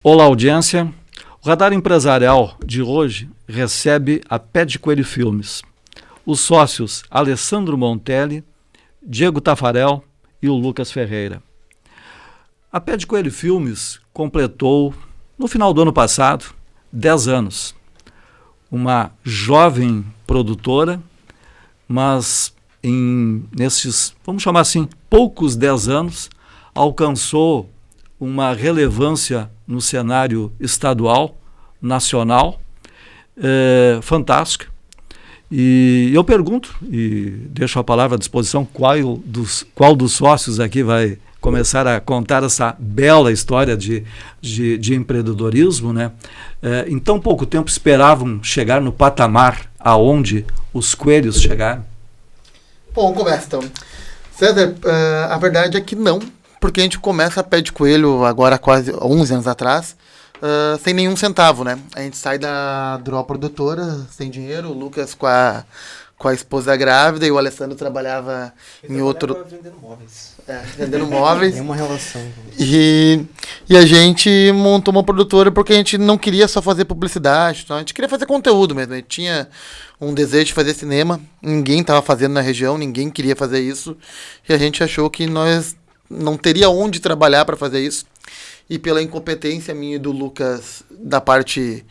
Olá, audiência. O Radar Empresarial de hoje recebe a Pé de Coelho Filmes. Os sócios Alessandro Montelli, Diego Tafarel e o Lucas Ferreira. A Pé de Coelho Filmes completou, no final do ano passado, 10 anos. Uma jovem produtora, mas nesses, vamos chamar assim, poucos 10 anos, alcançou uma relevância no cenário estadual, nacional, fantástica. E eu pergunto, e deixo a palavra à disposição, qual dos sócios aqui vai começar a contar essa bela história de empreendedorismo, né? Em tão pouco tempo esperavam chegar no patamar aonde os coelhos chegaram? Bom, começa então. César, a verdade é que não, porque a gente começa a Pé de Coelho agora quase 11 anos atrás, sem nenhum centavo, né? A gente sai da Draw Produtora sem dinheiro, o Lucas com a esposa grávida e o Alessandro trabalhava em outro... vendendo móveis. Vendendo móveis. Tem uma relação. E a gente montou uma produtora porque a gente não queria só fazer publicidade, então a gente queria fazer conteúdo mesmo. A gente tinha um desejo de fazer cinema, ninguém estava fazendo na região, ninguém queria fazer isso. E a gente achou que nós não teria onde trabalhar para fazer isso. E pela incompetência minha e do Lucas da parte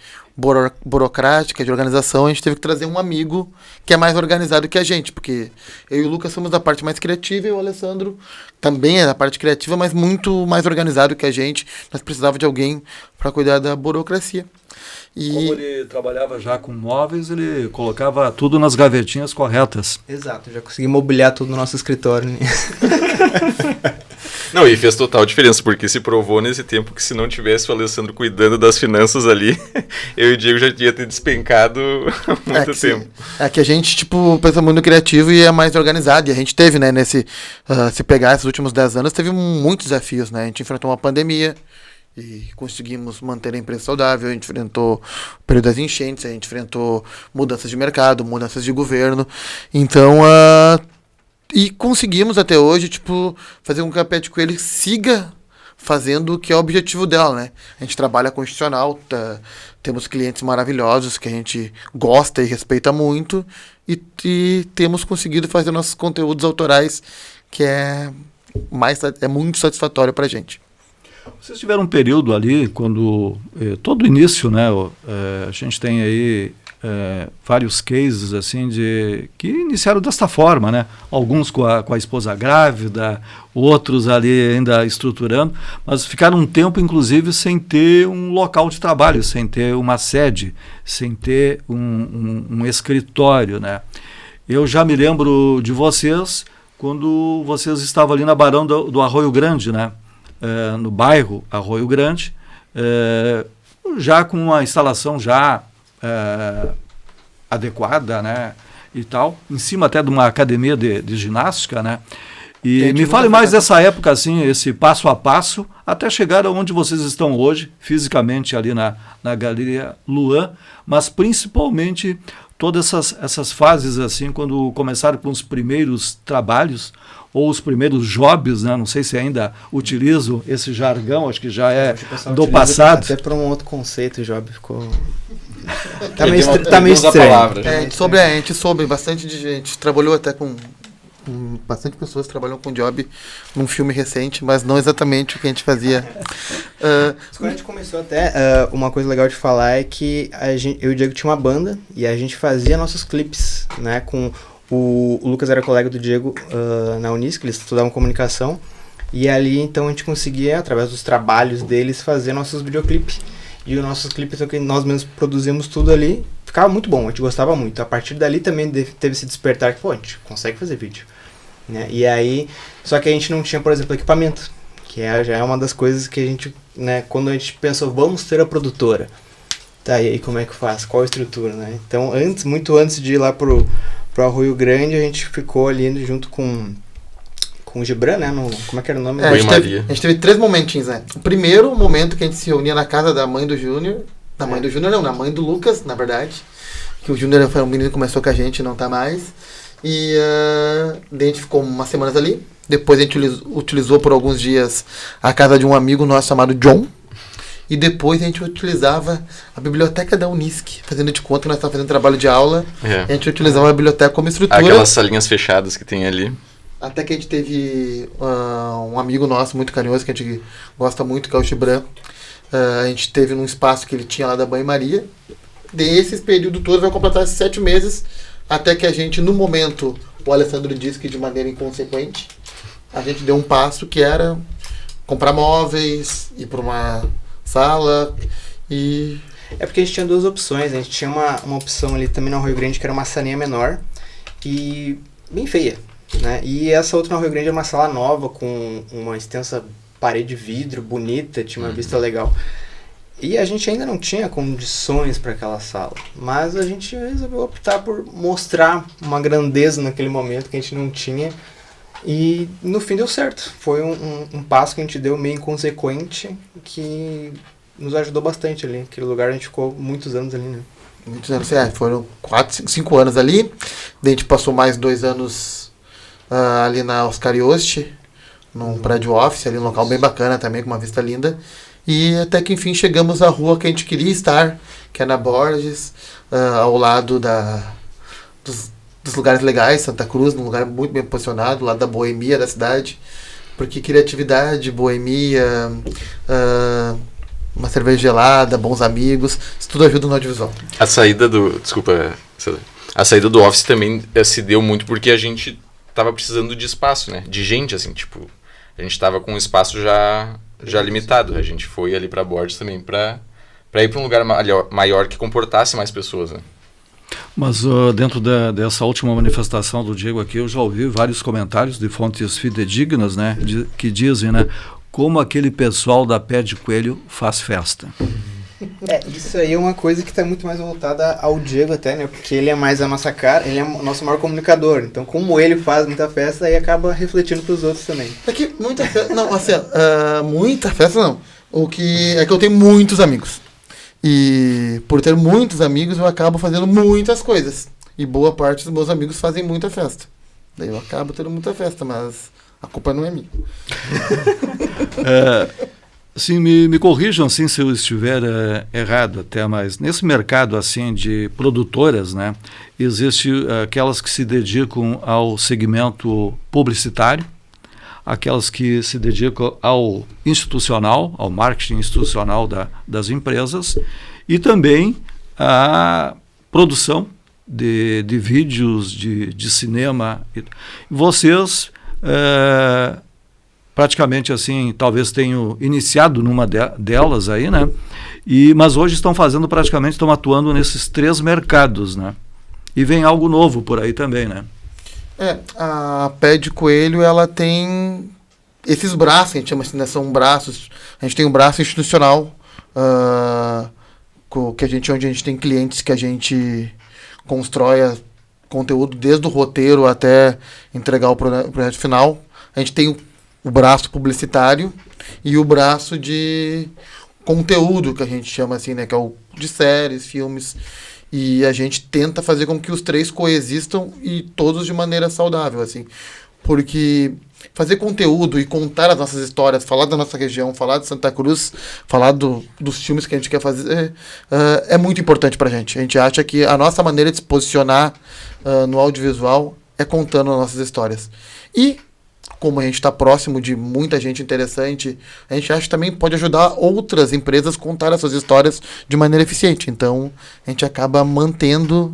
burocrática, de organização, a gente teve que trazer um amigo que é mais organizado que a gente, porque eu e o Lucas somos da parte mais criativa e o Alessandro também é da parte criativa, mas muito mais organizado que a gente. Nós precisávamos de alguém para cuidar da burocracia. Como ele trabalhava já com móveis, ele colocava tudo nas gavetinhas corretas. Exato, já consegui mobiliar tudo no nosso escritório. Não, e fez total diferença, porque se provou nesse tempo que se não tivesse o Alessandro cuidando das finanças ali, eu e o Diego já ia ter despencado há muito tempo. É que a gente, pensa muito no criativo e é mais organizado, e a gente teve, né, se pegar esses últimos 10 anos, teve muitos desafios, né, a gente enfrentou uma pandemia, e conseguimos manter a empresa saudável, a gente enfrentou o período das enchentes, a gente enfrentou mudanças de mercado, mudanças de governo, então, e conseguimos até hoje, fazer com que a Pé de Coelho siga fazendo o que é o objetivo dela, né? A gente trabalha com institucional, temos clientes maravilhosos que a gente gosta e respeita muito, e temos conseguido fazer nossos conteúdos autorais, que é muito satisfatório pra gente. Vocês tiveram um período ali, quando todo início, né, a gente tem aí vários cases assim que iniciaram desta forma, né? Alguns com a esposa grávida, outros ali ainda estruturando, mas ficaram um tempo, inclusive, sem ter um local de trabalho, sem ter uma sede, sem ter um escritório, né? Eu já me lembro de vocês quando vocês estavam ali na Barão do Arroio Grande, né? No bairro Arroio Grande, já com uma instalação já adequada, né, e tal, em cima até de uma academia de ginástica, né, e me fale mais dessa época, assim, esse passo a passo, até chegar aonde vocês estão hoje, fisicamente ali na Galeria Luan, mas principalmente todas essas fases, assim, quando começaram com os primeiros trabalhos, ou os primeiros jobs, né? Não sei se ainda utilizo esse jargão, acho que já é do passado. Até para um outro conceito, job ficou... tá meio estranho. A gente soube bastante de gente, trabalhou até com bastante pessoas trabalham com job num filme recente, mas não exatamente o que a gente fazia. Quando a gente começou até, uma coisa legal de falar é que eu e o Diego tinha uma banda e a gente fazia nossos clipes, né, com... O Lucas era colega do Diego na Unisc, eles estudavam comunicação, e ali então a gente conseguia, através dos trabalhos deles, fazer nossos videoclipes. E os nossos clipes, que nós mesmos produzimos tudo ali, ficava muito bom, a gente gostava muito. A partir dali também teve esse despertar que, a gente consegue fazer vídeo, né? E aí, só que a gente não tinha, por exemplo, equipamento, que já é uma das coisas que a gente, né, quando a gente pensou, vamos ter a produtora, tá, e aí como é que faz? Qual a estrutura, né? Então, muito antes de ir lá pro Arroio Grande, a gente ficou ali junto com o Gibran, né? Como é que era o nome? A gente teve 3 momentinhos, né? O primeiro momento que a gente se reunia na casa da mãe do Júnior, na mãe do Lucas, na verdade, que o Júnior foi um menino que começou com a gente e não tá mais, e daí a gente ficou umas semanas ali, depois a gente utilizou por alguns dias a casa de um amigo nosso chamado John, e depois a gente utilizava a biblioteca da Unisc, fazendo de conta que nós estávamos fazendo trabalho de aula, a gente utilizava a biblioteca como estrutura. Aquelas salinhas fechadas que tem ali. Até que a gente teve um amigo nosso muito carinhoso, que a gente gosta muito, que é o Gibran. A gente teve num espaço que ele tinha lá da banho-maria. Desse período todo vai completar esses 7 meses, até que a gente, no momento, o Alessandro disse que de maneira inconsequente, a gente deu um passo que era comprar móveis, ir para uma sala e... É porque a gente tinha 2 opções. A gente tinha uma opção ali também no Rio Grande, que era uma salinha menor e bem feia, né? E essa outra no Rio Grande era uma sala nova, com uma extensa parede de vidro, bonita, tinha uma vista legal. E a gente ainda não tinha condições para aquela sala, mas a gente resolveu optar por mostrar uma grandeza naquele momento que a gente não tinha, e no fim deu certo. Foi um passo que a gente deu meio inconsequente, que nos ajudou bastante ali. Aquele lugar a gente ficou muitos anos ali, né? Muitos anos, foram 4, 5 anos ali. Daí a gente passou mais 2 anos ali na Oscar Yost, num prédio office, ali um local bem bacana também, com uma vista linda. E até que enfim chegamos à rua que a gente queria estar, que é na Borges, ao lado dos lugares legais, Santa Cruz, num lugar muito bem posicionado, lá da boemia da cidade, porque criatividade, boemia, uma cerveja gelada, bons amigos, isso tudo ajuda no audiovisual. A saída do... Desculpa, a saída do office também se deu muito porque a gente tava precisando de espaço, né? De gente, assim, tipo... A gente tava com um espaço já limitado. A gente foi ali pra Borges também pra ir pra um lugar maior que comportasse mais pessoas, né? Mas dentro dessa última manifestação do Diego aqui, eu já ouvi vários comentários de fontes fidedignas, né? Que dizem, né? Como aquele pessoal da Pé de Coelho faz festa. Isso aí é uma coisa que está muito mais voltada ao Diego até, né? Porque ele é mais a nossa cara, ele é o nosso maior comunicador. Então, como ele faz muita festa, aí acaba refletindo para os outros também. É que muita festa... Não, assim, muita festa não. O que é que eu tenho muitos amigos. E por ter muitos amigos, eu acabo fazendo muitas coisas. E boa parte dos meus amigos fazem muita festa. Daí eu acabo tendo muita festa, mas a culpa não é minha. Assim, me corrijam assim, se eu estiver errado até, mas nesse mercado assim de produtoras, né, existe aquelas que se dedicam ao segmento publicitário, aquelas que se dedicam ao institucional, ao marketing institucional das empresas, e também a produção de vídeos, de cinema. Vocês... praticamente assim, talvez tenham iniciado numa delas aí, né? Mas hoje estão atuando nesses 3 mercados, né? E vem algo novo por aí também, né? A Pé de Coelho, ela tem esses braços, a gente chama assim, né? São braços. A gente tem um braço institucional, onde a gente tem clientes que a gente constrói conteúdo desde o roteiro até entregar o projeto final. A gente tem o braço publicitário e o braço de conteúdo, que a gente chama assim, né, que é o de séries, filmes, e a gente tenta fazer com que os 3 coexistam e todos de maneira saudável, assim, porque fazer conteúdo e contar as nossas histórias, falar da nossa região, falar de Santa Cruz, falar dos filmes que a gente quer fazer, é muito importante pra gente. A gente acha que a nossa maneira de se posicionar no audiovisual é contando as nossas histórias. E como a gente está próximo de muita gente interessante, a gente acha que também pode ajudar outras empresas a contar as suas histórias de maneira eficiente. Então, a gente acaba mantendo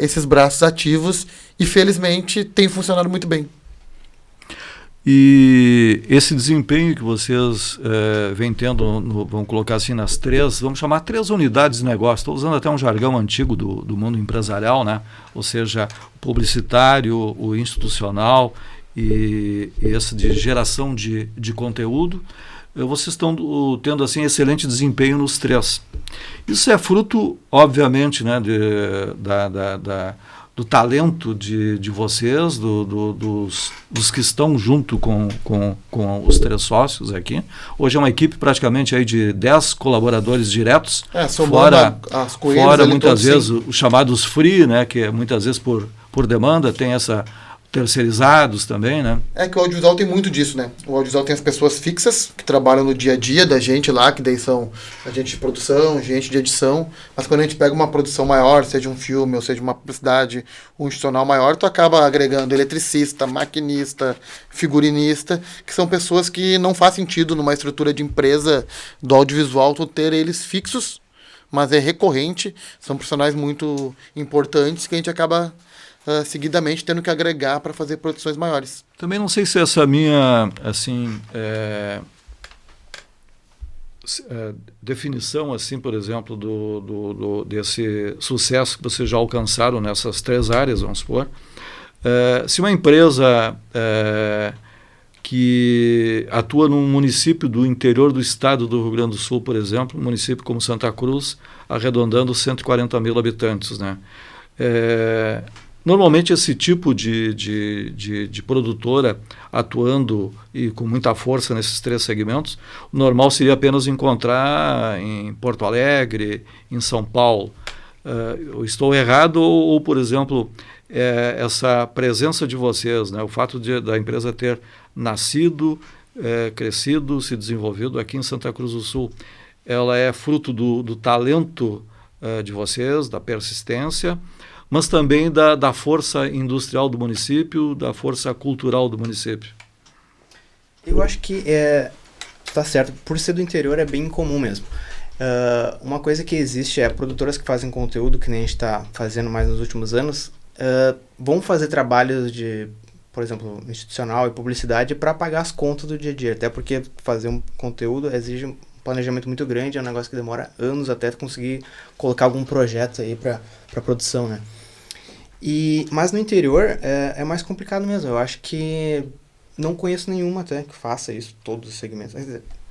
esses braços ativos e, felizmente, tem funcionado muito bem. E esse desempenho que vocês vêm tendo, vamos colocar assim, vamos chamar 3 unidades de negócio, estou usando até um jargão antigo do mundo empresarial, né? Ou seja, o publicitário, o institucional e esse de geração de conteúdo, vocês estão tendo assim excelente desempenho nos 3. Isso é fruto, obviamente, né, do talento de vocês, dos que estão junto com os 3 sócios aqui. Hoje é uma equipe praticamente aí de 10 colaboradores diretos, fora muitas vezes os chamados free, né, que muitas vezes por demanda tem essa terceirizados também, né? É que o audiovisual tem muito disso, né? O audiovisual tem as pessoas fixas, que trabalham no dia a dia da gente lá, que daí são a gente de produção, gente de edição, mas quando a gente pega uma produção maior, seja um filme, ou seja uma publicidade, um institucional maior, tu acaba agregando eletricista, maquinista, figurinista, que são pessoas que não faz sentido numa estrutura de empresa do audiovisual tu ter eles fixos, mas é recorrente, são profissionais muito importantes que a gente acaba seguidamente tendo que agregar para fazer produções maiores. Também não sei se essa minha assim definição, assim, por exemplo, desse sucesso que vocês já alcançaram nessas 3 áreas, vamos supor, se uma empresa que atua num município do interior do estado do Rio Grande do Sul, por exemplo, um município como Santa Cruz, arredondando 140 mil habitantes, né? Normalmente esse tipo de produtora atuando e com muita força nesses 3 segmentos, o normal seria apenas encontrar em Porto Alegre, em São Paulo. Eu estou errado ou por exemplo, essa presença de vocês, né, o fato da empresa ter nascido, crescido, se desenvolvido aqui em Santa Cruz do Sul, ela é fruto do talento de vocês, da persistência, mas também da força industrial do município, da força cultural do município? Eu acho que tá certo. Por ser do interior é bem comum mesmo. Uma coisa que existe é produtoras que fazem conteúdo, que nem a gente está fazendo mais nos últimos anos, vão fazer trabalhos de, por exemplo, institucional e publicidade para pagar as contas do dia a dia. Até porque fazer um conteúdo exige um planejamento muito grande, é um negócio que demora anos até conseguir colocar algum projeto aí para produção, né? Mas no interior é mais complicado mesmo. Eu acho que não conheço nenhuma até que faça isso, todos os segmentos.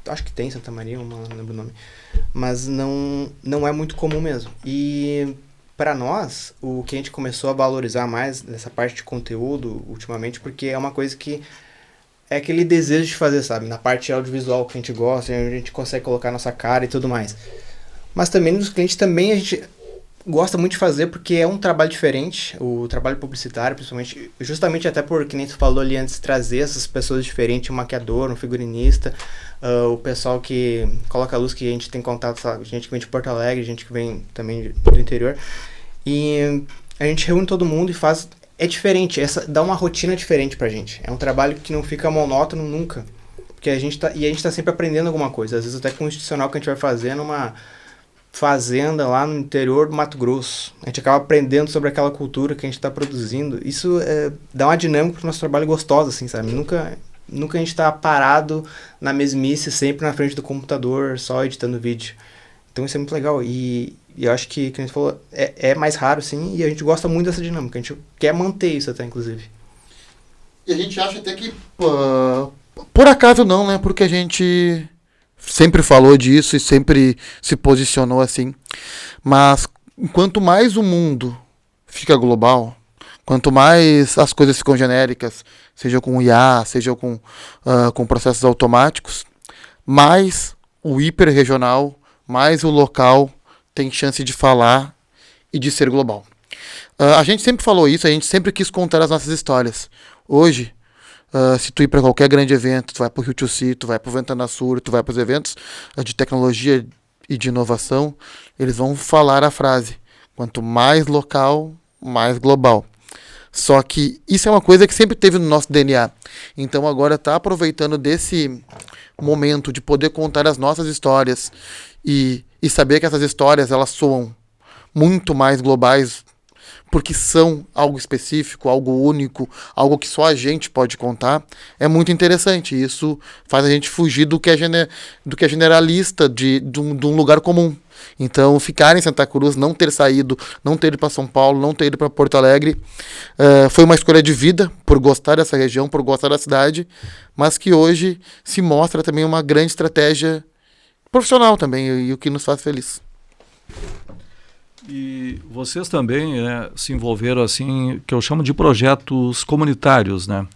Acho que tem Santa Maria, não lembro o nome. Mas não é muito comum mesmo. E para nós, o que a gente começou a valorizar mais nessa parte de conteúdo ultimamente, porque é uma coisa que é aquele desejo de fazer, sabe? Na parte audiovisual que a gente gosta, a gente consegue colocar nossa cara e tudo mais. Mas também nos clientes também a gente gosta muito de fazer porque é um trabalho diferente, o trabalho publicitário, principalmente, justamente até por, que nem tu falou ali antes, trazer essas pessoas diferentes, um maquiador, um figurinista, o pessoal que coloca a luz, que a gente tem contato, sabe? Gente que vem de Porto Alegre, gente que vem também do interior, e a gente reúne todo mundo e faz, é diferente, dá uma rotina diferente pra gente, é um trabalho que não fica monótono nunca, porque a gente tá sempre aprendendo alguma coisa, às vezes até com o institucional que a gente vai fazer numa fazenda lá no interior do Mato Grosso. A gente acaba aprendendo sobre aquela cultura que a gente está produzindo. Isso dá uma dinâmica para o nosso trabalho gostosa, assim, sabe? Nunca a gente está parado na mesmice, sempre na frente do computador, só editando vídeo. Então isso é muito legal. E eu acho que a gente falou, é mais raro, sim, e a gente gosta muito dessa dinâmica. A gente quer manter isso até, inclusive. E a gente acha até que, por acaso não, né? Porque a gente sempre falou disso e sempre se posicionou assim. Mas quanto mais o mundo fica global, quanto mais as coisas ficam genéricas, seja com IA, seja com processos automáticos, mais o hiperregional, mais o local tem chance de falar e de ser global. A gente sempre falou isso, a gente sempre quis contar as nossas histórias. Hoje, se tu ir para qualquer grande evento, tu vai para o Rio Tio, tu vai para o Ventana Sur, tu vai para os eventos de tecnologia e de inovação, eles vão falar a frase: quanto mais local, mais global. Só que isso é uma coisa que sempre teve no nosso DNA. Então agora tá aproveitando desse momento de poder contar as nossas histórias e saber que essas histórias elas soam muito mais globais, porque são algo específico, algo único, algo que só a gente pode contar, é muito interessante. Isso faz a gente fugir do que é generalista, de um lugar comum. Então, ficar em Santa Cruz, não ter saído, não ter ido para São Paulo, não ter ido para Porto Alegre, foi uma escolha de vida, por gostar dessa região, por gostar da cidade, mas que hoje se mostra também uma grande estratégia profissional também, e o que nos faz feliz. E vocês também se envolveram, assim, que eu chamo de projetos comunitários, né?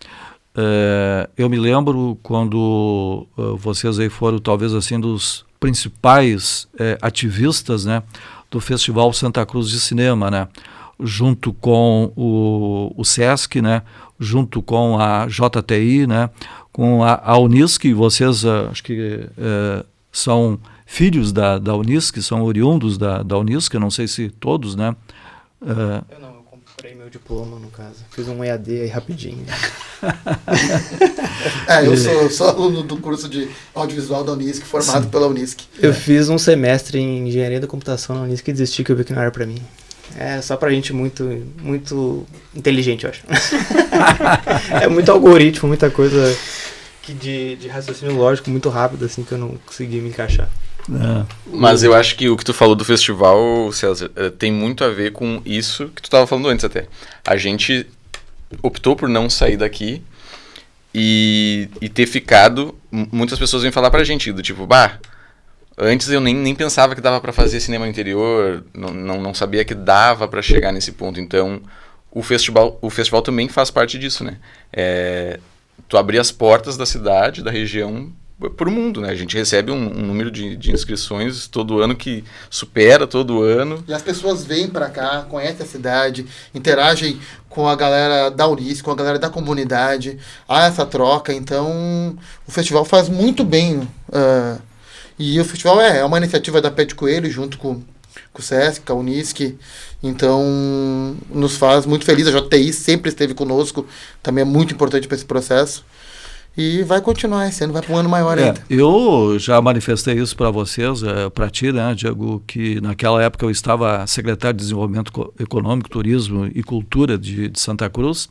Eu me lembro quando vocês aí foram, talvez, assim, dos principais ativistas, né, do Festival Santa Cruz de Cinema, né? junto com o SESC, né, junto com a JTI, né, com a Unisc. Vocês acho que são filhos da Unisc, são oriundos da Unisc, eu não sei se todos, né? Eu não, eu comprei meu diploma, no caso. Fiz um EAD aí rapidinho. Eu sou aluno do curso de audiovisual da Unisc, formado pela Unisc. Eu fiz um semestre em engenharia da computação na Unisc e desisti, que eu vi que não era pra mim. É só pra gente muito inteligente, eu acho. É muito algoritmo, muita coisa de raciocínio lógico muito rápido, assim, que eu não consegui me encaixar. Mas eu acho que o que tu falou do festival, César, tem muito a ver com isso que tu estava falando antes até. A gente optou por não sair daqui e ter ficado. Muitas pessoas vêm falar pra gente do tipo, antes eu nem pensava que dava pra fazer cinema no interior, não sabia que dava pra chegar nesse ponto. Então o festival também faz parte disso, né? Tu abrir as portas da cidade, da região, para o mundo, né? A gente recebe um número de inscrições todo ano que supera todo ano. E as pessoas vêm para cá, conhecem a cidade, interagem com a galera da Unisc, com a galera da comunidade. Há essa troca, então o festival faz muito bem. E o festival é uma iniciativa da Pé de Coelho, junto com o SESC, com a Unisc. Então nos faz muito feliz. A JTI sempre esteve conosco, também é muito importante para esse processo. E vai continuar, esse ano vai para um ano maior ainda. Eu já manifestei isso para vocês, para ti, né, Diego, que naquela época eu estava secretário de Desenvolvimento Econômico, Turismo e Cultura de Santa Cruz,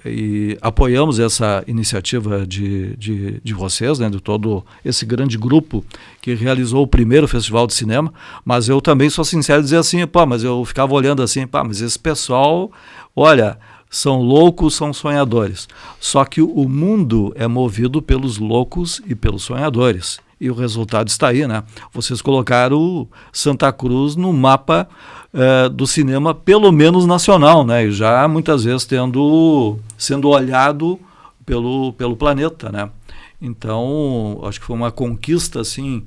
e apoiamos essa iniciativa de vocês, né, de todo esse grande grupo que realizou o primeiro festival de cinema, mas eu também sou sincero em dizer assim, mas eu ficava olhando assim, mas esse pessoal, olha, são loucos, são sonhadores. Só que o mundo é movido pelos loucos e pelos sonhadores. E o resultado está aí, né? Vocês colocaram Santa Cruz no mapa do cinema, pelo menos nacional, né? E já muitas vezes sendo olhado pelo planeta, né? Então, acho que foi uma conquista, assim,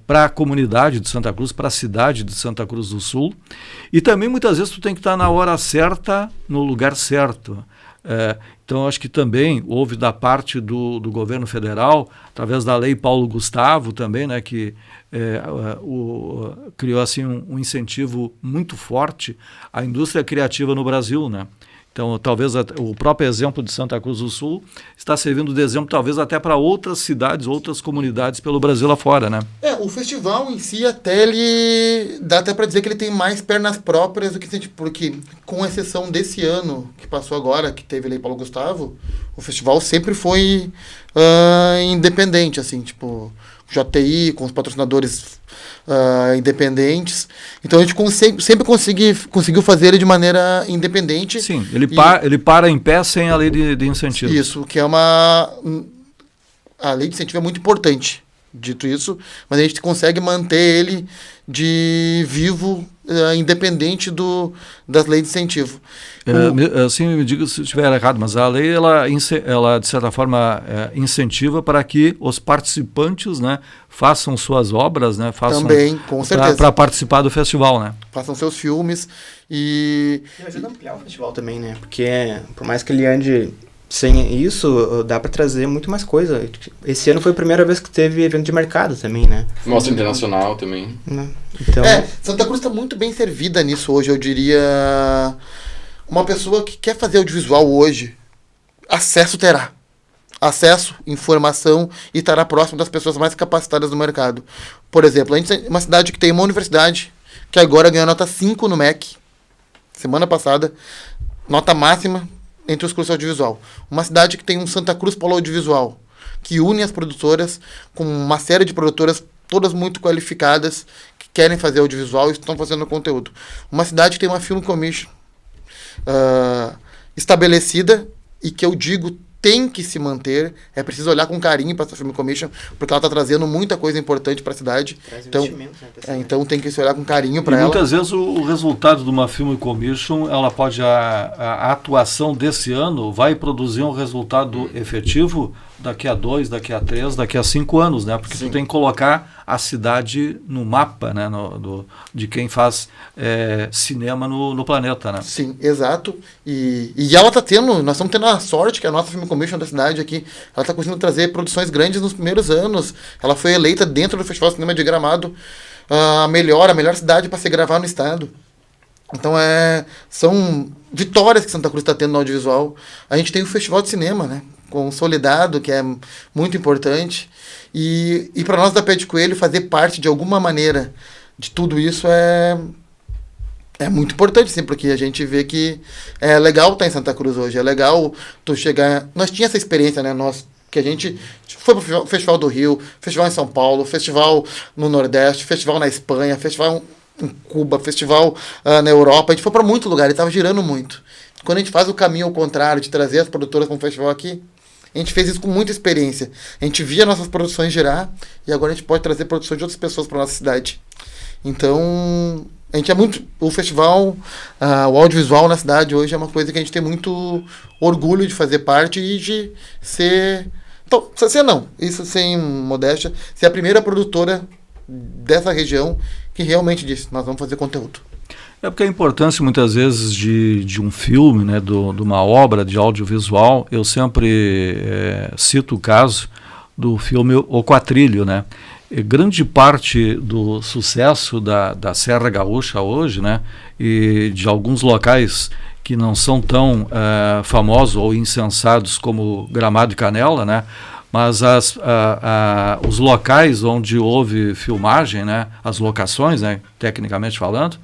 para a comunidade de Santa Cruz, para a cidade de Santa Cruz do Sul. E também, muitas vezes, tu tem que estar na hora certa, no lugar certo. Então, acho que também houve da parte do governo federal, através da lei Paulo Gustavo também, né, que criou assim, um incentivo muito forte à indústria criativa no Brasil, né? Então, talvez o próprio exemplo de Santa Cruz do Sul está servindo de exemplo, talvez até para outras cidades, outras comunidades pelo Brasil lá fora, né? O festival em si, dá até para dizer que ele tem mais pernas próprias do que porque, com exceção desse ano que passou agora, que teve Lei Paulo Gustavo, o festival sempre foi independente, assim, tipo, JTI, com os patrocinadores independentes. Então a gente sempre conseguiu fazer ele de maneira independente. Sim, ele para em pé sem a lei de incentivo. Isso, que a lei de incentivo é muito importante, dito isso, mas a gente consegue manter ele vivo, independente das leis de incentivo. Assim, me diga se eu estiver errado, mas a lei, ela de certa forma, incentiva para que os participantes, né, façam suas obras, né, também, com certeza, para participar do festival, né? Façam seus filmes e ajuda a ampliar o festival também, né? Porque, por mais que ele ande sem isso, dá para trazer muito mais coisa. Esse ano foi a primeira vez que teve evento de mercado também, né? Mostra internacional também. Então... Santa Cruz está muito bem servida nisso hoje, eu diria. Uma pessoa que quer fazer audiovisual hoje, terá. Acesso, informação e estará próximo das pessoas mais capacitadas do mercado. Por exemplo, a gente é uma cidade que tem uma universidade que agora ganhou nota 5 no MEC, semana passada, nota máxima entre os cursos audiovisual. Uma cidade que tem um Santa Cruz Polo Audiovisual, que une as produtoras com uma série de produtoras, todas muito qualificadas, que querem fazer audiovisual e estão fazendo conteúdo. Uma cidade que tem uma Film Commission estabelecida e que eu digo tem que se manter, é preciso olhar com carinho para essa Film Commission, porque ela está trazendo muita coisa importante para a cidade. Então tem que se olhar com carinho para ela. Muitas vezes o resultado de uma Film Commission, ela pode, a atuação desse ano vai produzir um resultado efetivo daqui a 2, daqui a 3, daqui a 5 anos, né? Porque tu tem que colocar a cidade no mapa, né, de quem faz cinema no planeta, né? Sim, exato. E ela está tendo, nós estamos tendo a sorte que a nossa Film Commission da cidade aqui, ela está conseguindo trazer produções grandes nos primeiros anos. Ela foi eleita dentro do Festival de Cinema de Gramado a melhor cidade para se gravar no estado. Então são vitórias que Santa Cruz está tendo no audiovisual. A gente tem o Festival de Cinema, né, consolidado, que é muito importante. E para nós da Pé de Coelho fazer parte de alguma maneira de tudo isso é muito importante, sim, porque a gente vê que é legal estar em Santa Cruz hoje. É legal tu chegar... Nós tínhamos essa experiência, né, que a gente foi para o Festival do Rio, Festival em São Paulo, Festival no Nordeste, Festival na Espanha, Festival em Cuba, Festival na Europa. A gente foi para muito lugar e estava girando muito. Quando a gente faz o caminho ao contrário, de trazer as produtoras para um festival aqui, a gente fez isso com muita experiência. A gente via nossas produções girar e agora a gente pode trazer produções de outras pessoas para nossa cidade. Então, a gente o festival, o audiovisual na cidade hoje é uma coisa que a gente tem muito orgulho de fazer parte e de ser... Então, isso sem modéstia, ser a primeira produtora dessa região que realmente disse, nós vamos fazer conteúdo. É porque a importância muitas vezes de um filme, né, de uma obra de audiovisual, eu sempre cito o caso do filme O Quatrilho, né? E grande parte do sucesso da Serra Gaúcha hoje, né, e de alguns locais que não são tão famosos ou incensados como Gramado e Canela, né, mas os locais onde houve filmagem, né, as locações, né, tecnicamente falando,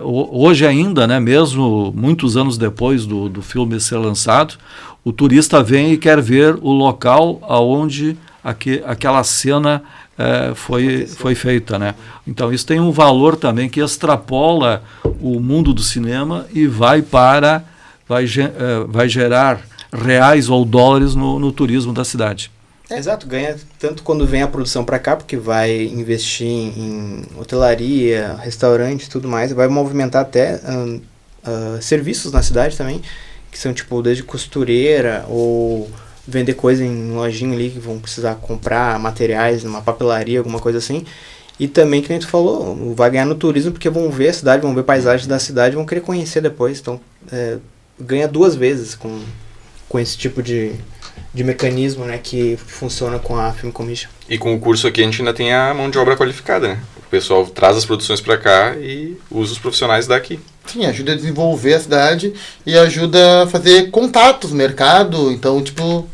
hoje ainda, né, mesmo muitos anos depois do filme ser lançado, o turista vem e quer ver o local onde aquela cena foi feita, né? Então isso tem um valor também que extrapola o mundo do cinema e vai gerar reais ou dólares no turismo da cidade. Exato, ganha tanto quando vem a produção para cá, porque vai investir em hotelaria, restaurante e tudo mais, vai movimentar até serviços na cidade também, que são tipo desde costureira ou vender coisa em lojinha ali que vão precisar comprar materiais numa papelaria, alguma coisa assim. E também, que nem tu falou, vai ganhar no turismo porque vão ver a cidade, vão ver paisagens da cidade, vão querer conhecer depois. Então, ganha duas vezes com esse tipo de mecanismo, né, que funciona com a Film Commission. E com o curso aqui a gente ainda tem a mão de obra qualificada, né? O pessoal traz as produções para cá e usa os profissionais daqui. Sim, ajuda a desenvolver a cidade e ajuda a fazer contatos, mercado, então, tipo,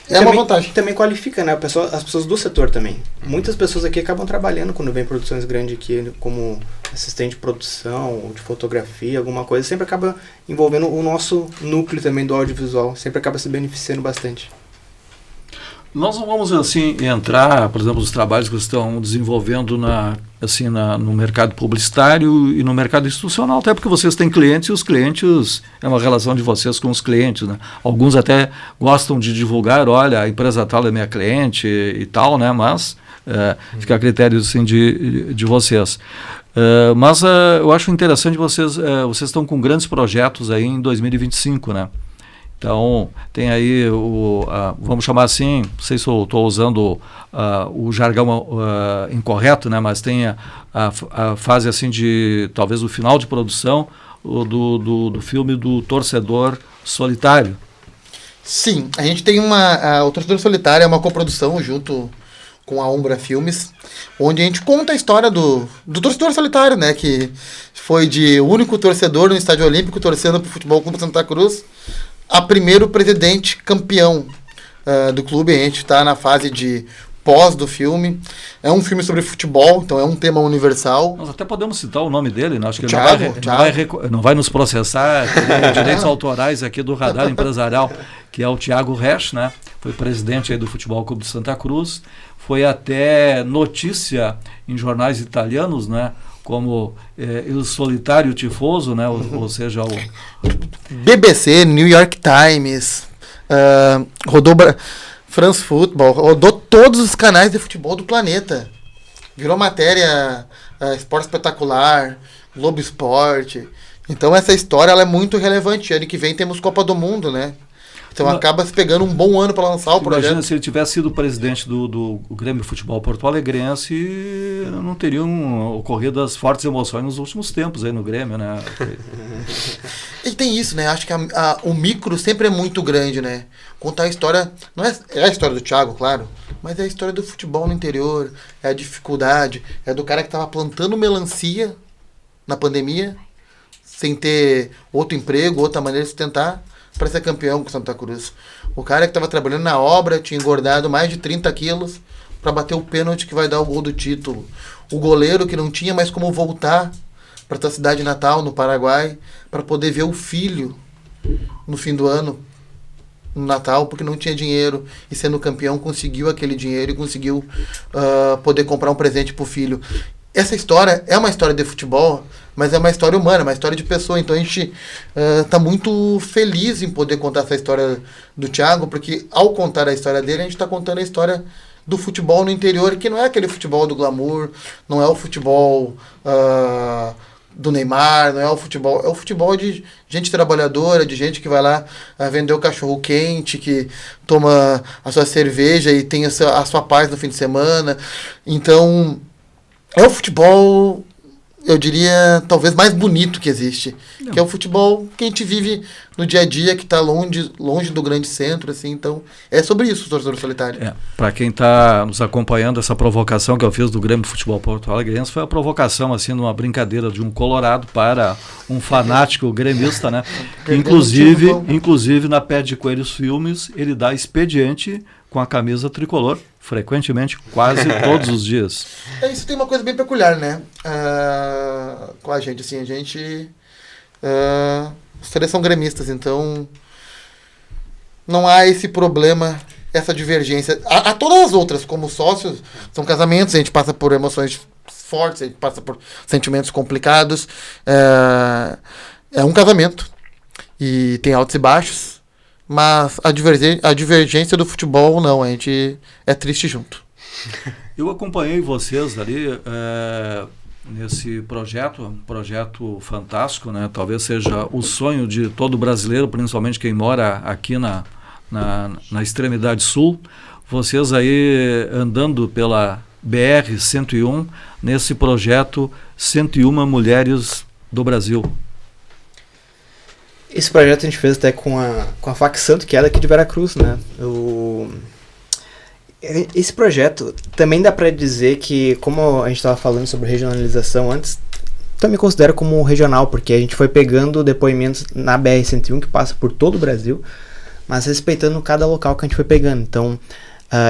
uma vantagem. Também qualifica, né, as pessoas do setor também. Muitas pessoas aqui acabam trabalhando quando vem produções grandes aqui, como assistente de produção, ou de fotografia, alguma coisa, sempre acaba envolvendo o nosso núcleo também do audiovisual, sempre acaba se beneficiando bastante. Nós não vamos, assim, entrar, por exemplo, nos trabalhos que estão desenvolvendo no mercado publicitário e no mercado institucional, até porque vocês têm clientes e os clientes, é uma relação de vocês com os clientes, né? Alguns até gostam de divulgar, olha, a empresa tal é minha cliente e tal, né? Mas fica a critério, assim, de vocês. Mas eu acho interessante vocês estão com grandes projetos aí em 2025, né? Então, tem aí vamos chamar assim, não sei se eu estou usando o jargão incorreto, né, mas tem a fase assim de, talvez, o final de produção do filme do Torcedor Solitário. Sim, a gente tem o Torcedor Solitário é uma coprodução junto com a Umbra Filmes, onde a gente conta a história do Torcedor Solitário, né, que foi de único torcedor no Estádio Olímpico torcendo para o Futebol Clube Santa Cruz, a primeiro presidente campeão do clube. A gente está na fase de pós do filme. É um filme sobre futebol, então é um tema universal. Nós até podemos citar o nome dele, né? Acho que ele não vai nos processar direitos autorais aqui do Radar Empresarial, que é o Thiago Resch, né? Foi presidente aí do Futebol Clube de Santa Cruz. Foi até notícia em jornais italianos, né? Como o solitário tifoso, né? Ou seja, o BBC, New York Times, rodou France Football, rodou todos os canais de futebol do planeta. Virou matéria, Esporte Espetacular, Globo Esporte. Então essa história ela é muito relevante. Ano que vem temos Copa do Mundo, né? Então acaba se pegando um bom ano para lançar o projeto. Imagina se ele tivesse sido presidente do Grêmio Futebol Porto Alegrense, não teriam ocorrido as fortes emoções nos últimos tempos aí no Grêmio, né? E tem isso, né? Acho que o micro sempre é muito grande, né? Contar a história, não é a história do Thiago, claro, mas é a história do futebol no interior, é a dificuldade, é do cara que tava plantando melancia na pandemia, sem ter outro emprego, outra maneira de sustentar, para ser campeão com Santa Cruz. O cara que estava trabalhando na obra, tinha engordado mais de 30 quilos para bater o pênalti que vai dar o gol do título. O goleiro que não tinha mais como voltar para sua cidade natal, no Paraguai, para poder ver o filho no fim do ano, no Natal, porque não tinha dinheiro, e sendo campeão conseguiu aquele dinheiro e conseguiu poder comprar um presente pro filho. Essa história é uma história de futebol, mas é uma história humana, uma história de pessoa. Então a gente tá muito feliz em poder contar essa história do Thiago, porque ao contar a história dele, a gente está contando a história do futebol no interior, que não é aquele futebol do glamour, não é o futebol do Neymar, não é o futebol de gente trabalhadora, de gente que vai lá vender o cachorro quente, que toma a sua cerveja e tem a sua paz no fim de semana. Então é o futebol, eu diria, talvez mais bonito que existe. Não. Que é o futebol que a gente vive no dia a dia, que está longe do grande centro, assim. Então, é sobre isso o Torcedor Solitário. Para quem está nos acompanhando, essa provocação que eu fiz do Grêmio Futebol Porto Alegrense foi a provocação, assim, numa brincadeira de um colorado para um fanático gremista, né? Inclusive, na Pé de Coelhos Filmes, ele dá expediente com a camisa tricolor, frequentemente, quase todos os dias. Isso tem uma coisa bem peculiar, né? Com a gente, assim, os três são gremistas, então não há esse problema, essa divergência. Há todas as outras, como sócios, são casamentos, a gente passa por emoções fortes, a gente passa por sentimentos complicados. É um casamento, e tem altos e baixos. Mas a divergência do futebol, não, a gente é triste junto. Eu acompanhei vocês ali nesse projeto fantástico, né? Talvez seja o sonho de todo brasileiro, principalmente quem mora aqui na extremidade sul. Vocês aí andando pela BR-101, nesse projeto 101 Mulheres do Brasil. Esse projeto a gente fez até com a Fac Santo, que é daqui de Veracruz, né? Esse projeto também dá para dizer que, como a gente estava falando sobre regionalização antes, também considero como regional, porque a gente foi pegando depoimentos na BR-101, que passa por todo o Brasil, mas respeitando cada local que a gente foi pegando. Então,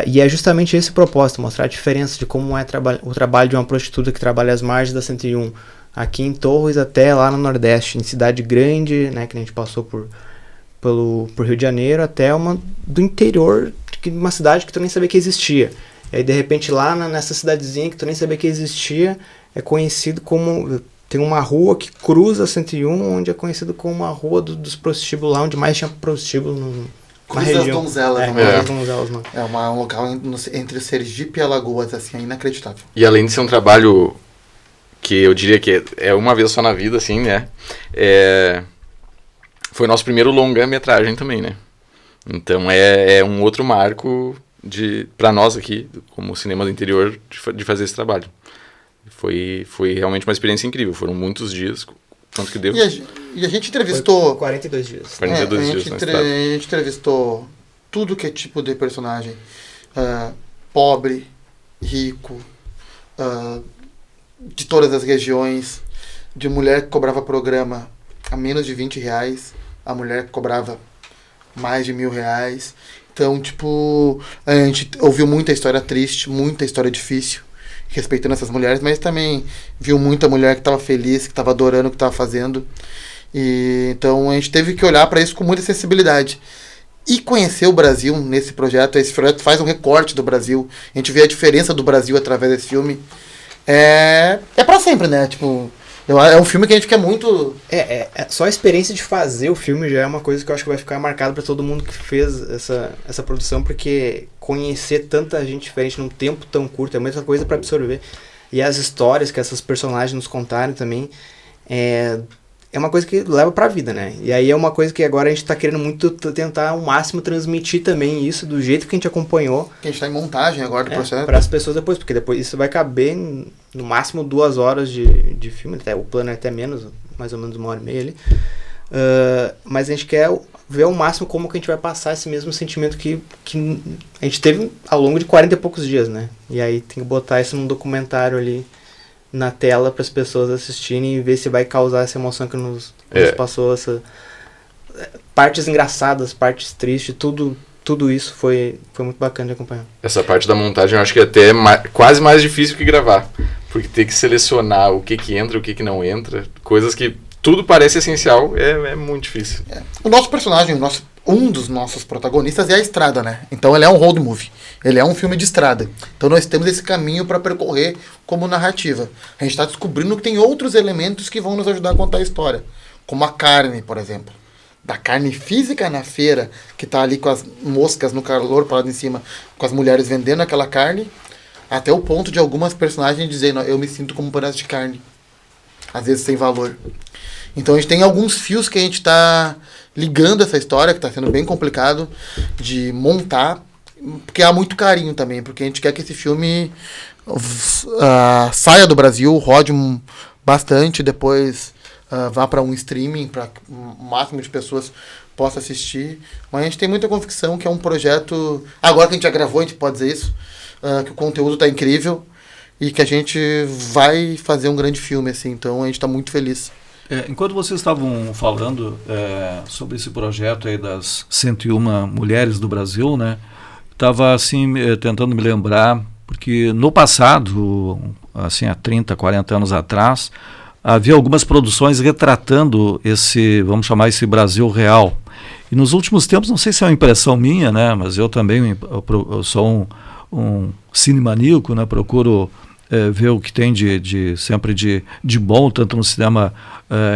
e é justamente esse o propósito, mostrar a diferença de como é o trabalho de uma prostituta que trabalha às margens da 101, aqui em Torres até lá no Nordeste, em cidade grande, né, que a gente passou por Rio de Janeiro, até do interior, uma cidade que tu nem sabia que existia. E aí, de repente, lá nessa cidadezinha que tu nem sabia que existia, é conhecido como... Tem uma rua que cruza a 101, onde é conhecido como uma rua dos prostíbulos, lá onde mais tinha prostíbulo na região. Cruz das Donzelas. Cruz das Donzelas, mano. É um local entre Sergipe e Alagoas, assim, é inacreditável. E além de ser um trabalho que eu diria que é uma vez só na vida, assim, né? Foi nosso primeiro longa-metragem também, né? Então é um outro marco para nós aqui, como cinema do interior, de fazer esse trabalho. Foi realmente uma experiência incrível. Foram muitos dias. Quanto que deu? E a gente entrevistou... 42 dias. 42 dias na estrada. A gente entrevistou tudo que é tipo de personagem. Pobre, rico, de todas as regiões, de mulher que cobrava programa a menos de R$20, a mulher que cobrava mais de R$1.000. Então, tipo, a gente ouviu muita história triste, muita história difícil, respeitando essas mulheres, mas também viu muita mulher que estava feliz, que estava adorando o que estava fazendo. E então a gente teve que olhar para isso com muita sensibilidade. E conhecer o Brasil nesse projeto. Esse projeto faz um recorte do Brasil. A gente vê a diferença do Brasil através desse filme. É pra sempre, né? Tipo, é um filme que a gente quer muito... Só a experiência de fazer o filme já é uma coisa que eu acho que vai ficar marcada pra todo mundo que fez essa produção, porque conhecer tanta gente diferente num tempo tão curto é muita coisa pra absorver. E as histórias que essas personagens nos contaram também, é uma coisa que leva pra vida, né? E aí é uma coisa que agora a gente tá querendo muito tentar ao máximo transmitir também isso do jeito que a gente acompanhou. Que a gente tá em montagem agora do processo. Para as pessoas depois, porque depois isso vai caber no máximo 2 horas de filme, até, o plano é até menos, mais ou menos 1h30 ali. Mas a gente quer ver ao máximo como que a gente vai passar esse mesmo sentimento que a gente teve ao longo de 40 e poucos dias, né? E aí tem que botar isso num documentário ali na tela para as pessoas assistirem e ver se vai causar essa emoção que nos passou, partes engraçadas, partes tristes, tudo isso foi muito bacana de acompanhar. Essa parte da montagem eu acho que até é quase mais difícil que gravar, porque ter que selecionar o que entra, o que não entra, coisas que tudo parece essencial, é muito difícil. O nosso personagem, um dos nossos protagonistas é a estrada, né? Então ele é um road movie. Ele é um filme de estrada. Então nós temos esse caminho para percorrer como narrativa. A gente está descobrindo que tem outros elementos que vão nos ajudar a contar a história. Como a carne, por exemplo. Da carne física na feira, que está ali com as moscas no calor para lá em cima, com as mulheres vendendo aquela carne, até o ponto de algumas personagens dizendo, eu me sinto como um pedaço de carne. Às vezes sem valor. Então a gente tem alguns fios que a gente está ligando essa história, que está sendo bem complicado de montar, porque há muito carinho também, porque a gente quer que esse filme saia do Brasil, rode bastante, depois vá para um streaming, para que o máximo de pessoas possa assistir. Mas a gente tem muita convicção que é um projeto, agora que a gente já gravou, a gente pode dizer isso, que o conteúdo está incrível e que a gente vai fazer um grande filme, assim, então a gente está muito feliz. Enquanto vocês estavam falando sobre esse projeto aí das 101 mulheres do Brasil, né, estava assim tentando me lembrar, porque no passado, assim há 30, 40 anos atrás, havia algumas produções retratando esse, vamos chamar esse Brasil real. E nos últimos tempos, não sei se é uma impressão minha, né, mas eu também eu sou um cinemaníaco, né, procuro ver o que tem sempre de bom, tanto no cinema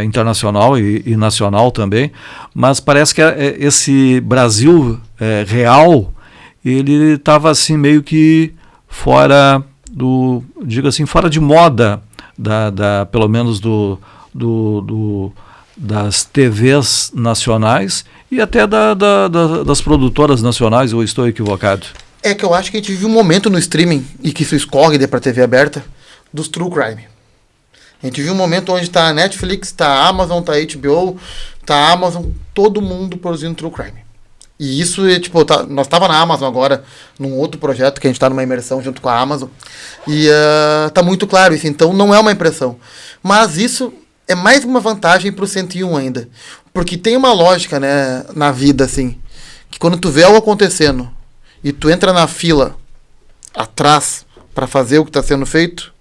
internacional e nacional também, mas parece que esse Brasil real, ele estava assim meio que fora fora de moda, pelo menos das TVs nacionais e até das produtoras nacionais, ou estou equivocado? É que eu acho que a gente vive um momento no streaming, e que isso escorre para a TV aberta, dos true crime. A gente viu um momento onde está a Netflix, está a Amazon, está a HBO, está a Amazon, todo mundo produzindo true crime. E isso, nós estávamos na Amazon agora, num outro projeto, que a gente está numa imersão junto com a Amazon, e está muito claro isso, então não é uma impressão. Mas isso é mais uma vantagem para o 101 ainda, porque tem uma lógica, né, na vida, assim, que quando tu vê algo acontecendo, e tu entra na fila atrás para fazer o que está sendo feito,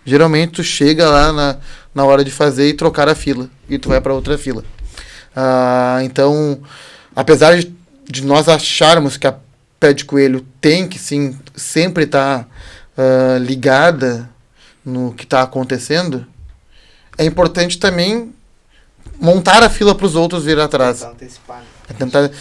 geralmente tu chega lá na hora de fazer e trocar a fila, e tu vai para outra fila. Então, apesar de nós acharmos que a Pé de Coelho tem que sim sempre estar ligada no que está acontecendo, é importante também montar a fila para os outros vir atrás. Tentar antecipar, né?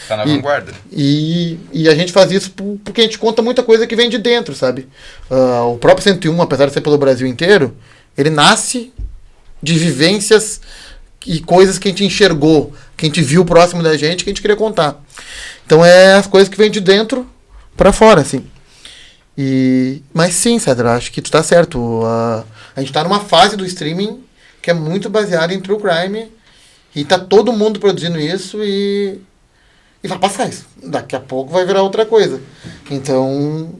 Tá na vanguarda. E a gente faz isso porque a gente conta muita coisa que vem de dentro, sabe? O próprio 101, apesar de ser pelo Brasil inteiro, ele nasce de vivências e coisas que a gente enxergou, que a gente viu próximo da gente, que a gente queria contar. Então é as coisas que vêm de dentro para fora, assim. Mas sim, Cedra, acho que tu tá certo. A gente tá numa fase do streaming que é muito baseada em true crime, e tá todo mundo produzindo isso e vai passar isso. Daqui a pouco vai virar outra coisa. Então,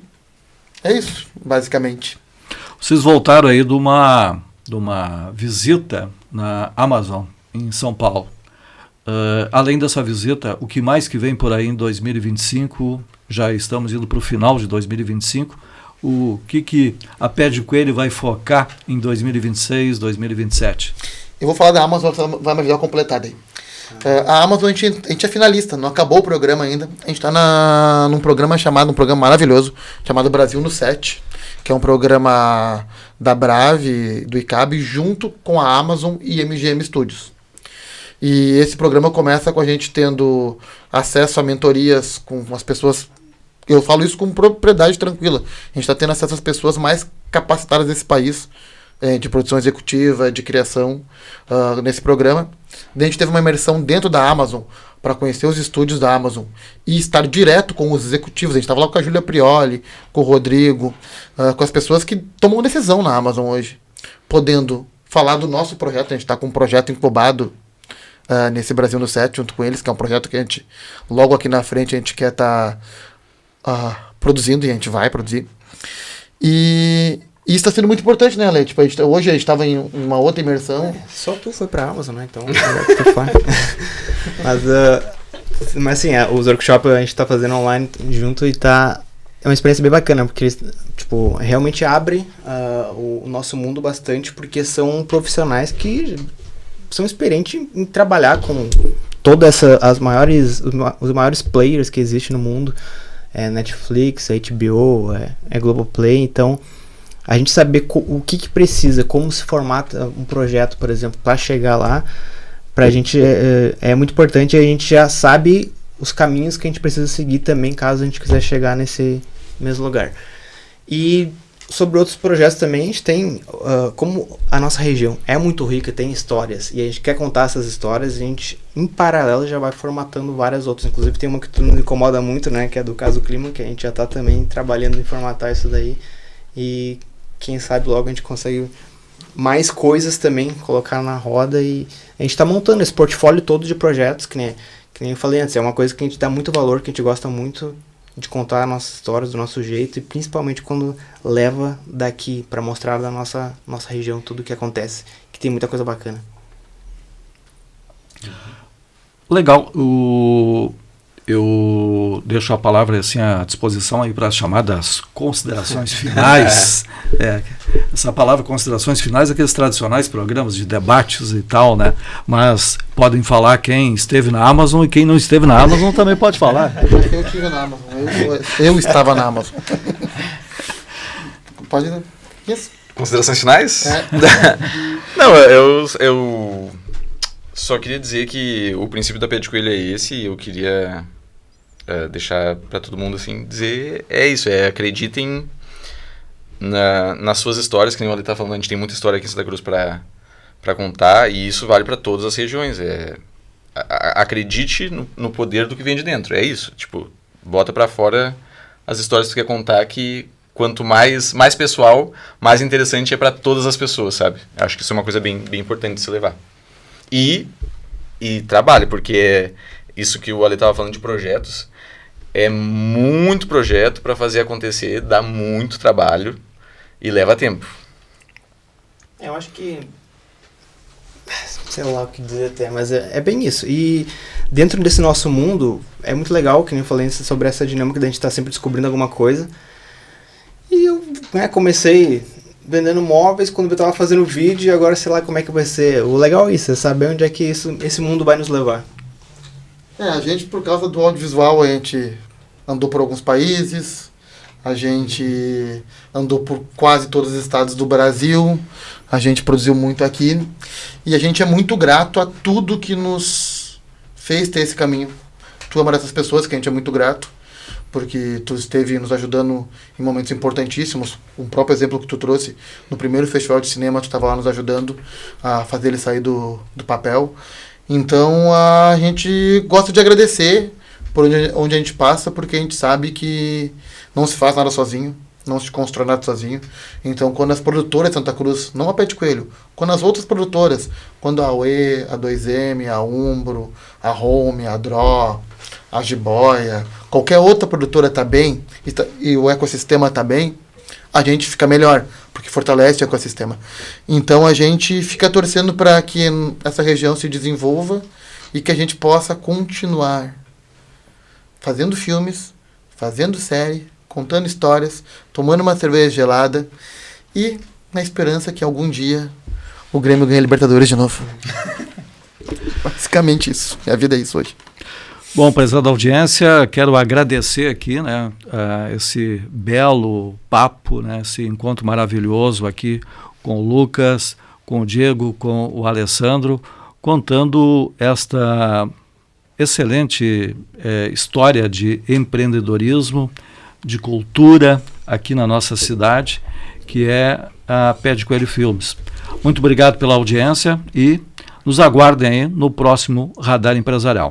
é isso, basicamente. Vocês voltaram aí de uma visita na Amazon, em São Paulo. Além dessa visita, o que mais que vem por aí em 2025? Já estamos indo para o final de 2025. O que a Pé de Coelho vai focar em 2026, 2027? Eu vou falar da Amazon, vai me ajudar a completar daí. A Amazon, a gente é finalista, não acabou o programa ainda. A gente está num programa maravilhoso, chamado Brasil no Set, que é um programa da Brave, do ICAB, junto com a Amazon e MGM Studios. E esse programa começa com a gente tendo acesso a mentorias com as pessoas. Eu falo isso com propriedade tranquila. A gente está tendo acesso às pessoas mais capacitadas desse país de produção executiva, de criação nesse programa. Daí a gente teve uma imersão dentro da Amazon para conhecer os estúdios da Amazon e estar direto com os executivos. A gente estava lá com a Júlia Prioli, com o Rodrigo, com as pessoas que tomam decisão na Amazon hoje, podendo falar do nosso projeto. A gente está com um projeto incubado nesse Brasil no Set, junto com eles, que é um projeto que a gente, logo aqui na frente, a gente quer estar produzindo, e a gente vai produzir. E isso está sendo muito importante, né, Ale? Tipo, hoje a gente estava em uma outra imersão. Só tu foi pra Amazon, né? Então, tu faz. Mas assim, os workshops a gente tá fazendo online junto e é uma experiência bem bacana, porque tipo, realmente abre o nosso mundo bastante, porque são profissionais que são experientes em trabalhar com todas os maiores players que existem no mundo. Netflix, HBO, Globoplay. Então, a gente saber o que precisa, como se formata um projeto, por exemplo, para chegar lá, pra gente é muito importante. A gente já sabe os caminhos que a gente precisa seguir também, caso a gente quiser chegar nesse mesmo lugar. E sobre outros projetos também, a gente tem, como a nossa região é muito rica, tem histórias, e a gente quer contar essas histórias, a gente, em paralelo, já vai formatando várias outras. Inclusive tem uma que nos incomoda muito, né, que é do Caso Clima, que a gente já tá também trabalhando em formatar isso daí, e quem sabe logo a gente consegue mais coisas também, colocar na roda, e a gente tá montando esse portfólio todo de projetos, que nem eu falei antes, é uma coisa que a gente dá muito valor, que a gente gosta muito de contar nossas histórias do nosso jeito, e principalmente quando leva daqui para mostrar da nossa região tudo o que acontece, que tem muita coisa bacana. Legal. Eu deixo a palavra assim à disposição aí para as chamadas considerações finais. Essa palavra considerações finais é aqueles tradicionais programas de debates e tal, né? Mas podem falar quem esteve na Amazon, e quem não esteve na Amazon também pode falar. Eu estive na Amazon. Eu estava na Amazon. Pode ir. Yes. Considerações finais? Não, eu só queria dizer que o princípio da Pé de Coelho é esse, e eu queria deixar para todo mundo assim, dizer, isso, acreditem nas suas histórias, que nem o Ale tá falando, a gente tem muita história aqui em Santa Cruz para contar, e isso vale para todas as regiões. Acredite no poder do que vem de dentro, é isso, tipo, bota para fora as histórias que tu quer contar, que quanto mais pessoal, mais interessante é para todas as pessoas, sabe? Acho que isso é uma coisa bem, bem importante de se levar. E trabalhe, porque isso que o Ale estava falando de projetos, é muito projeto para fazer acontecer, dá muito trabalho e leva tempo. Eu acho que, sei lá o que dizer até, mas é bem isso. E dentro desse nosso mundo, é muito legal, que nem eu falei sobre essa dinâmica da gente estar sempre descobrindo alguma coisa. E eu comecei vendendo móveis quando eu estava fazendo vídeo, e agora sei lá como é que vai ser. O legal é isso, é saber onde é que esse mundo vai nos levar. A gente, por causa do audiovisual, a gente andou por alguns países, a gente andou por quase todos os estados do Brasil, a gente produziu muito aqui, e a gente é muito grato a tudo que nos fez ter esse caminho. Tu é uma dessas pessoas que a gente é muito grato, porque tu esteve nos ajudando em momentos importantíssimos. Um próprio exemplo que tu trouxe, no primeiro festival de cinema, tu estava lá nos ajudando a fazer ele sair do papel. Então a gente gosta de agradecer por onde a gente passa, porque a gente sabe que não se faz nada sozinho, não se constrói nada sozinho. Então quando as produtoras de Santa Cruz, não a Pé de Coelho, quando as outras produtoras, quando a UE, a 2M, a Umbro, a Home, a Draw, a Jiboia, qualquer outra produtora está bem e o ecossistema está bem, a gente fica melhor, porque fortalece o ecossistema. Então a gente fica torcendo para que essa região se desenvolva e que a gente possa continuar fazendo filmes, fazendo série, contando histórias, tomando uma cerveja gelada e na esperança que algum dia o Grêmio ganhe a Libertadores de novo. Basicamente isso. A vida é isso hoje. Bom, prezada audiência, quero agradecer aqui, né, esse belo papo, né, esse encontro maravilhoso aqui com o Lucas, com o Diego, com o Alessandro, contando esta excelente história de empreendedorismo, de cultura aqui na nossa cidade, que é a Pé de Coelho Filmes. Muito obrigado pela audiência e nos aguardem aí no próximo Radar Empresarial.